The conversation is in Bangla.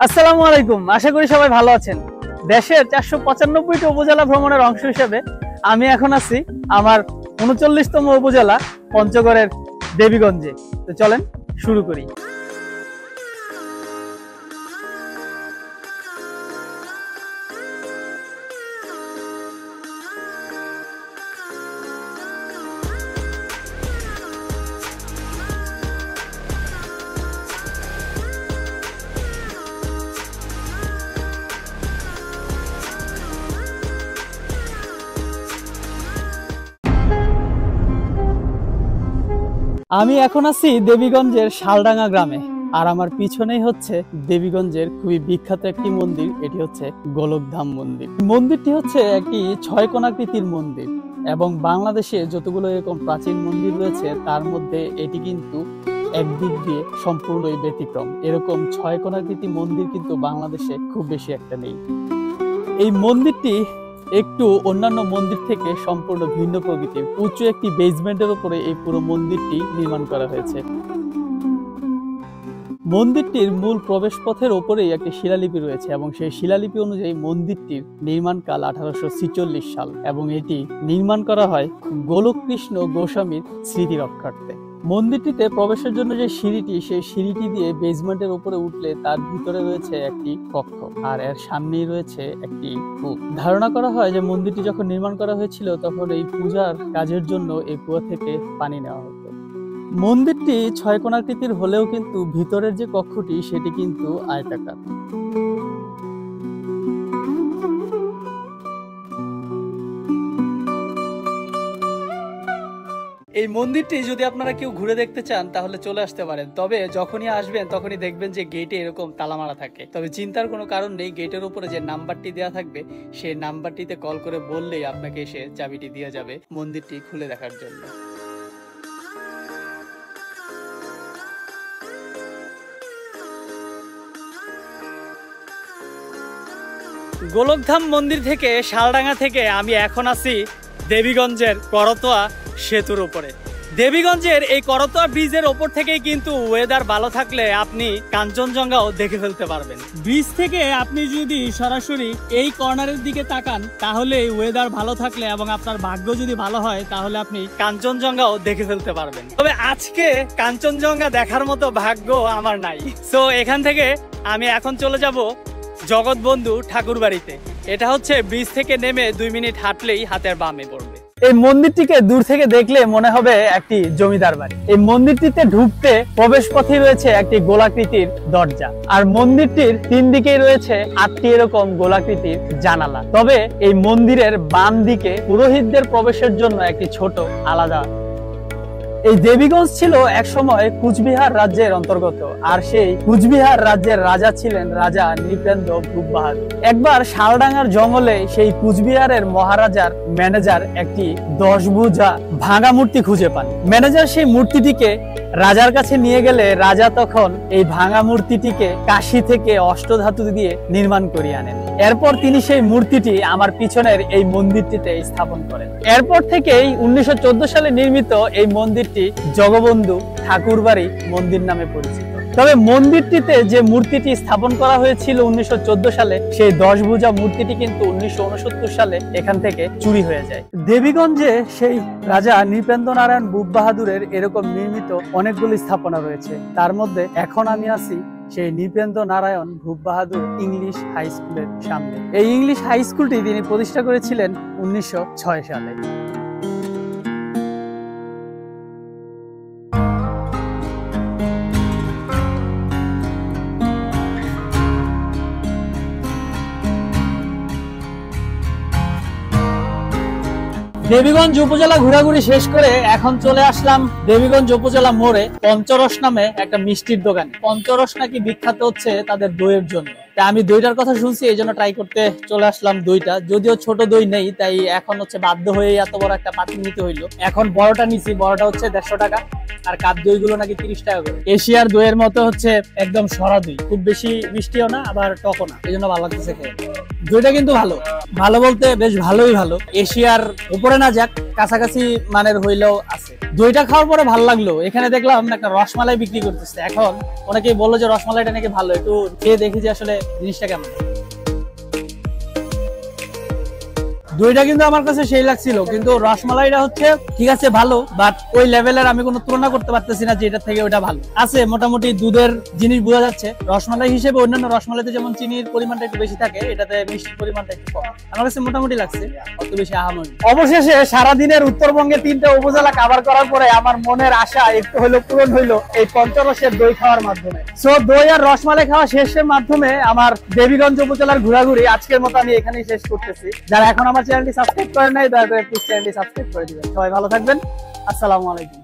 আসসালামু আলাইকুম, আশা করি সবাই ভালো আছেন। দেশের 495টি উপজেলা ভ্রমণের অংশ হিসেবে আমি এখন আছি আমার 39তম উপজেলা পঞ্চগড়ের দেবীগঞ্জে। তো চলেন শুরু করি। আমি এখন আছি দেবীগঞ্জের শালডাঙ্গা গ্রামে, আর আমার পিছনেই হচ্ছে দেবীগঞ্জের খুবই বিখ্যাত একটি মন্দির। এটি হচ্ছে গোলকধাম মন্দির। মন্দিরটি হচ্ছে একটি 6 কোণাকৃতির মন্দির এবং বাংলাদেশে যতগুলো এরকম প্রাচীন মন্দির রয়েছে তার মধ্যে এটি কিন্তু একদিক দিয়ে সম্পূর্ণই ব্যতিক্রম। এরকম 6 কোণাকৃতি মন্দির কিন্তু বাংলাদেশে খুব বেশি একটা নেই। এই মন্দিরটি একটু অন্যান্য মন্দির থেকে সম্পূর্ণ ভিন্ন প্রকৃতির। উঁচু একটি বেসমেন্টের উপরে এই পুরো মন্দিরটি নির্মাণ করা হয়েছে। মন্দিরটির মূল প্রবেশ পথের ওপরেই একটি শিলালিপি রয়েছে এবং সেই শিলালিপি অনুযায়ী মন্দিরটির নির্মাণকাল 1846 সাল এবং এটি নির্মাণ করা হয় গোলককৃষ্ণ গোস্বামীর স্মৃতি রক্ষার্থে। মন্দিরটিতে প্রবেশের জন্য যে সিঁড়িটি, সেই সিঁড়িটি দিয়ে বেসমেন্টের উপরে উঠলে তার ভিতরে রয়েছে একটি কক্ষ, আর এর সামনেই রয়েছে একটি কূপ। ধারণা করা হয় যে মন্দিরটি যখন নির্মাণ করা হয়েছিল তখন এই পূজার কাজের জন্য এই কুয়া থেকে পানি নেওয়া হতো। মন্দিরটি 6 কোণাকৃতির হলেও কিন্তু ভিতরের যে কক্ষটি সেটি কিন্তু আয়তাকার। এই মন্দিরটি যদি আপনারা কেউ ঘুরে দেখতে চান তাহলে চলে আসতে পারেন, তবে যখনই আসবেন তখনই দেখবেন যে গেটে এরকম তালা মারা থাকে। তবে চিন্তার কোনো কারণ নেই, গেটের উপরে যে নাম্বারটি দেওয়া থাকবে সেই নাম্বারটিতে কল করে বললেই আপনাকে এসে চাবিটি দিয়ে যাবে মন্দিরটি খুলে দেখার জন্য। গোলকধাম মন্দির থেকে শালডাঙ্গা থেকে আমি এখন আছি দেবীগঞ্জের করতোয়া সেতুর উপরে। দেবীগঞ্জের এই করতোয়া ব্রিজের ওপর থেকেই কিন্তু ওয়েদার ভালো থাকলে আপনি কাঞ্চনজঙ্ঘাও দেখে ফেলতে পারবেন। ব্রিজ থেকে আপনি যদি সরাসরি এই কর্নারের দিকে তাকান তাহলে ওয়েদার ভালো থাকলে এবং আপনার ভাগ্য যদি ভালো হয় তাহলে আপনি কাঞ্চনজঙ্ঘাও দেখে ফেলতে পারবেন। তবে আজকে কাঞ্চনজঙ্ঘা দেখার মতো ভাগ্য আমার নাই। সো এখান থেকে আমি এখন চলে যাব জগৎবন্ধু ঠাকুর বাড়িতে। এটা হচ্ছে ব্রিজ থেকে নেমে 2 মিনিট হাঁটলেই হাতের বামে পড়বে। এই মন্দিরটিকে দূর থেকে দেখলে মনে হবে একটি জমিদার বাড়ি। এই মন্দিরটিতে ঢুকতে প্রবেশ পথে রয়েছে একটি গোলাকৃতির দরজা, আর মন্দিরটির 3 দিকেই রয়েছে 8টি এরকম গোলাকৃতির জানালা। তবে এই মন্দিরের বাম দিকে পুরোহিতদের প্রবেশের জন্য একটি ছোট আলাদা। এই দেবীগঞ্জ ছিল একসময় কুচবিহার রাজ্যের অন্তর্গত, আর সেই কুচবিহার রাজ্যের রাজা ছিলেন রাজা নৃপেন্দ্র ভূপ বাহাদুর। একবার শালডাঙ্গার জঙ্গলে সেই কুচবিহারের মহারাজার ম্যানেজার একটি 10 ভুজা ভাঙা মূর্তি খুঁজে পান। ম্যানেজার সেই মূর্তিটিকে রাজার কাছে নিয়ে গেলে রাজা তখন এই ভাঙা মূর্তিটিকে কাশী থেকে অষ্টধাতু দিয়ে নির্মাণ করিয়ে আনেন। এরপর তিনি সেই মূর্তিটি আমার পিছনের এই মন্দিরটিতে স্থাপন করেন। এরপর থেকেই 1914 সালে নির্মিত এই মন্দিরটি জগবন্ধু ঠাকুর বাড়ি মন্দির নামে পরিচিত। তবে মন্দিরটিতে যে মূর্তিটি স্থাপন করা হয়েছিল 1914 সালে, সেই 10 ভুজা মূর্তিটি কিন্তু 1969 সালে এখান থেকে চুরি হয়ে যায়। দেবীগঞ্জে সেই রাজা নৃপেন্দ্র নারায়ণ ভূপ বাহাদুরের এরকম নির্মিত অনেকগুলি স্থাপনা রয়েছে। তার মধ্যে এখন আমি আছি সেই নৃপেন্দ্র নারায়ণ ভূপ বাহাদুর ইংলিশ হাই স্কুলের সামনে। এই ইংলিশ হাই স্কুলটি তিনি প্রতিষ্ঠা করেছিলেন 1906 সালে। দেবীগঞ্জ উপজেলা ঘোরাঘুরি শেষ করে এখন চলে আসলাম দেবীগঞ্জ উপজেলা মোড়ে পঞ্চরস নামে একটা মিষ্টির দোকানে। পঞ্চরস নাকি বিখ্যাত হচ্ছে তাদের দইয়ের জন্য। তা আমি দইটার কথা শুনছি, এই জন্য ট্রাই করতে চলে আসলাম দইটা। যদিও ছোট দই নেই, তাই এখন হচ্ছে বাধ্য হয়ে এত বড় একটা পাতিল নিতে হইলো। এখন বড়টা নিছি, বড়টা হচ্ছে 150 টাকা, আর কাপ দই গুলো নাকি 30 টাকা করে। এশিয়ার দইয়ের মতো হচ্ছে একদম সরা দই, খুব বেশি মিষ্টিও না আবার টকও না, এই জন্য ভালো লাগতেছে খেয়ে। দইটা কিন্তু ভালো, ভালো বলতে বেশ ভালোই ভালো। এশিয়ার উপরে না যাক, কাছাকাছি মানের হইলেও আছে। দইটা খাওয়ার পরে ভালো লাগলো। এখানে দেখলাম একটা রসমালাই বিক্রি করতেছে। এখন অনেকেই বললো যে রসমালাইটা নাকি ভালো, একটু খেয়ে দেখি যে আসলে জিনিসটা কেমন। দইটা কিন্তু আমার কাছে সেই লাগছিল, কিন্তু রসমালাইটা হচ্ছে ঠিক আছে ভালো, বাট ওই লেভেলের আমি কোনো তুলনা করতে পারতেছি না যে এটা থেকে ওটা ভালো আছে। মোটামুটি দুধের জিনিস বোঝা যাচ্ছে। রসমালাই হিসেবে অন্যান্য রসমালাইতে যেমন চিনির পরিমাণটা একটু বেশি থাকে, এটাতে মিষ্টির পরিমাণটা একটু কম। আমার কাছে মোটামুটি লাগছে, অত বেশি আহামরি। অবশেষে সারাদিনের উত্তরবঙ্গে 3টা উপজেলা কভার করার পরে আমার মনের আশা একটু হলো পূরণ হইলো এই পঞ্চরসের দই খাওয়ার মাধ্যমে। সো দই আর রসমালাই খাওয়া শেষের মাধ্যমে আমার দেবীগঞ্জ উপজেলার ঘোরাঘুরি আজকের মতো আমি এখানেই শেষ করতেছি। যারা এখন আমার চ্যানেলটি সাবস্ক্রাইব করেন নাই, দয়া করে প্লিজ চ্যানেলটি সাবস্ক্রাইব করে দিবেন। সবাই ভালো থাকবেন, আসসালামু আলাইকুম।